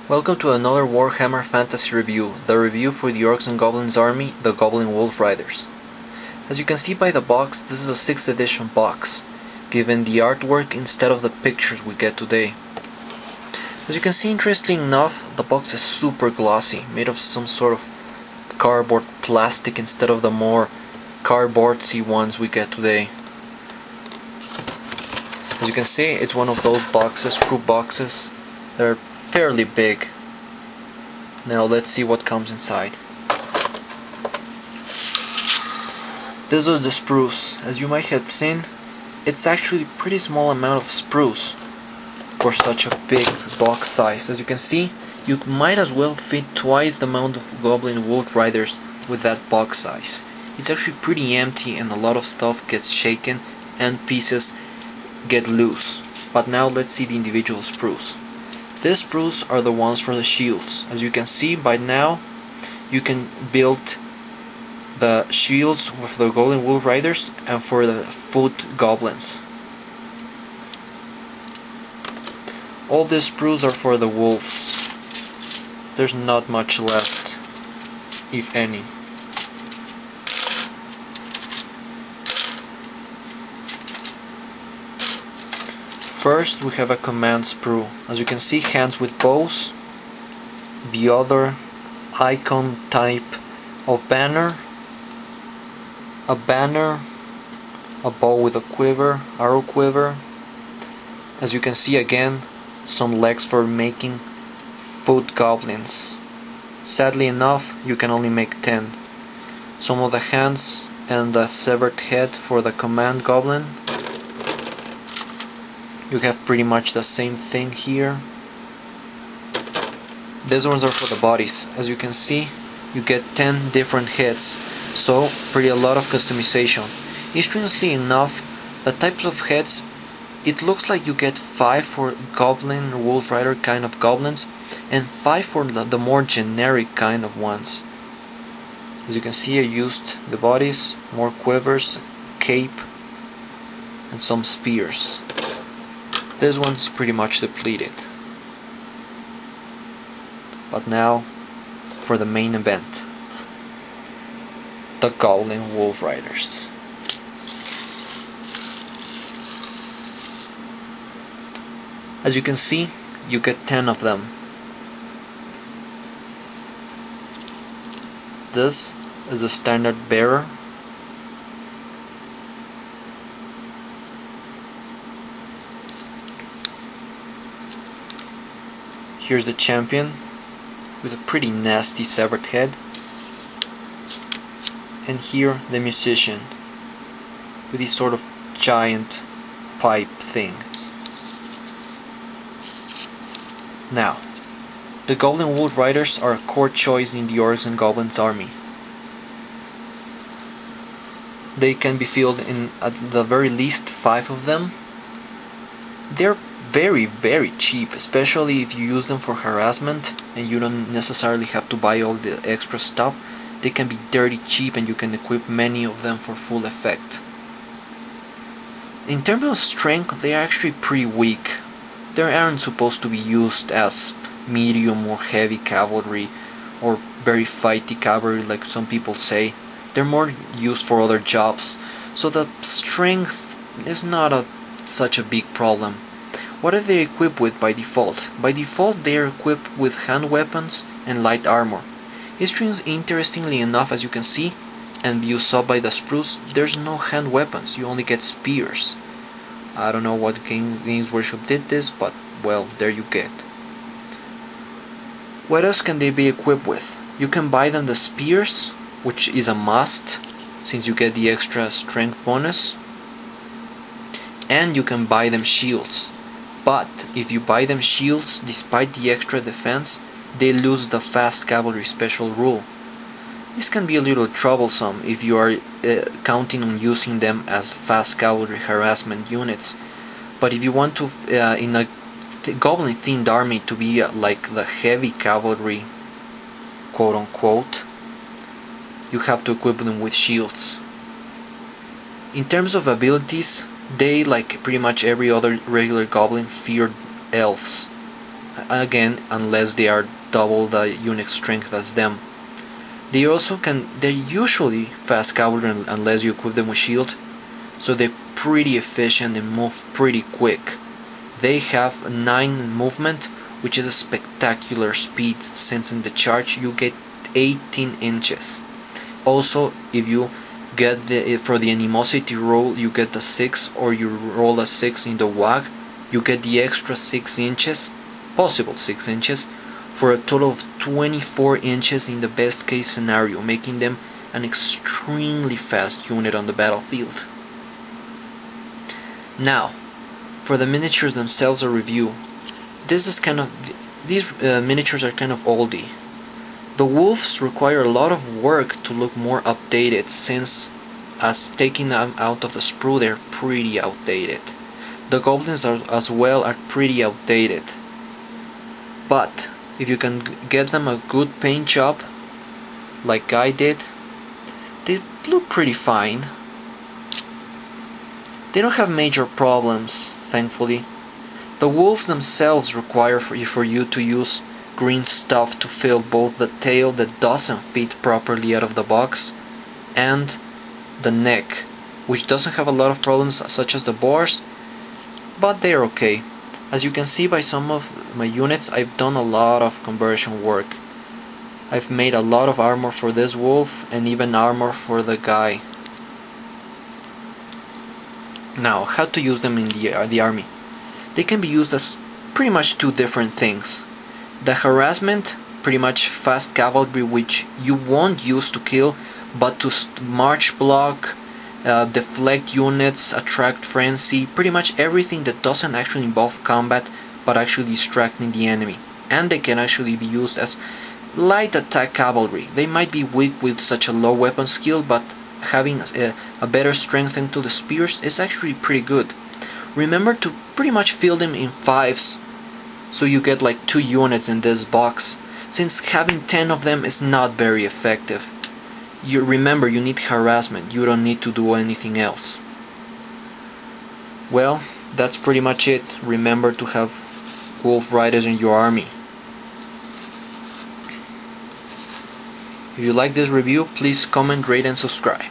Welcome to another Warhammer Fantasy review, the review for the Orcs and Goblins army, the Goblin Wolf Riders. As you can see by the box, this is a 6th edition box, given the artwork instead of the pictures we get today. As you can see, interestingly enough, the box is super glossy, made of some sort of cardboard plastic instead of the more cardboardsy ones we get today. As you can see, it's one of those boxes, fruit boxes. They're fairly big. Now let's see what comes inside. This is the spruce. As you might have seen, it's actually a pretty small amount of spruce for such a big box size. As you can see, you might as well fit twice the amount of Goblin Wolf Riders with that box size. It's actually pretty empty and a lot of stuff gets shaken and pieces get loose. But now let's see the individual spruce. These spruce are the ones for the shields. As you can see by now, you can build the shields with the Goblin Wolf Riders and for the foot goblins. All these spruce are for the wolves. There's not much left, if any. First we have a command sprue. As you can see, hands with bows. The other icon type of banner. A banner, a bow with a quiver, arrow quiver. As you can see again, some legs for making foot goblins. Sadly enough, you can only make 10. Some of the hands and the severed head for the command goblin. You have pretty much the same thing here. These ones are for the bodies. As you can see, you get 10 different heads, so pretty a lot of customization. Strangely enough, the types of heads, it looks like you get 5 for Goblin Wolf Rider kind of goblins and 5 for the more generic kind of ones. As you can see, I used the bodies, more quivers, cape and some spears. This one's pretty much depleted. But now for the main event, the Goblin Wolf Riders. As you can see, you get 10 of them. This is the standard bearer. Here's the champion with a pretty nasty severed head. And here the musician with this sort of giant pipe thing. Now, the Goblin Wolf Riders are a core choice in the Orcs and Goblins army. They can be filled in at the very least 5 of them. They're very cheap, especially if you use them for harassment and you don't necessarily have to buy all the extra stuff. They can be dirty cheap and you can equip many of them for full effect. In terms of strength, they are actually pretty weak. They aren't supposed to be used as medium or heavy cavalry or very fighty cavalry like some people say. They're more used for other jobs, so the strength is not such a big problem. What are they equipped with by default? By default they are equipped with hand weapons and light armor. Interestingly enough, as you can see, and you saw by the spruce, there's no hand weapons, you only get spears. I don't know what Games Workshop did this, but well, there you get. What else can they be equipped with? You can buy them the spears, which is a must, since you get the extra strength bonus. And you can buy them shields. But if you buy them shields, despite the extra defense, they lose the fast cavalry special rule. This can be a little troublesome if you are counting on using them as fast cavalry harassment units. But if you want to, in a goblin themed army, to be like the heavy cavalry, quote unquote, you have to equip them with shields. In terms of abilities, they, like pretty much every other regular goblin, fear elves. again, unless they are double the unit strength as them. They're usually fast cavalry unless you equip them with shield, so they're pretty efficient and move pretty quick. They have 9 movement, which is a spectacular speed, since in the charge you get 18 inches. Also, if you get for the animosity roll, you get the 6, or you roll a 6 in the WAG, you get the extra 6 inches, possible 6 inches, for a total of 24 inches in the best case scenario, making them an extremely fast unit on the battlefield. Now, for the miniatures themselves, a review. These miniatures are kind of oldie. The wolves require a lot of work to look more updated, since as taking them out of the sprue, they're pretty outdated. The goblins as well are pretty outdated. But if you can get them a good paint job, like I did, they look pretty fine. They don't have major problems, thankfully. The wolves themselves require for you to use green stuff to fill both the tail that doesn't fit properly out of the box and the neck, which doesn't have a lot of problems such as the boars, but they're okay. As you can see by some of my units, I've done a lot of conversion work. I've made a lot of armor for this wolf and even armor for the guy. Now, how to use them in the army? They can be used as pretty much 2 different things. The harassment, pretty much fast cavalry, which you won't use to kill, but to march block, deflect units, attract frenzy, pretty much everything that doesn't actually involve combat but actually distracting the enemy. And they can actually be used as light attack cavalry. They might be weak with such a low weapon skill, but having a better strength into the spears is actually pretty good. Remember to pretty much fill them in 5s, so you get like 2 units in this box, since having 10 of them is not very effective. Remember, you need harassment, you don't need to do anything else. Well, that's pretty much it. Remember to have wolf riders in your army. If you like this review, please comment, rate and subscribe.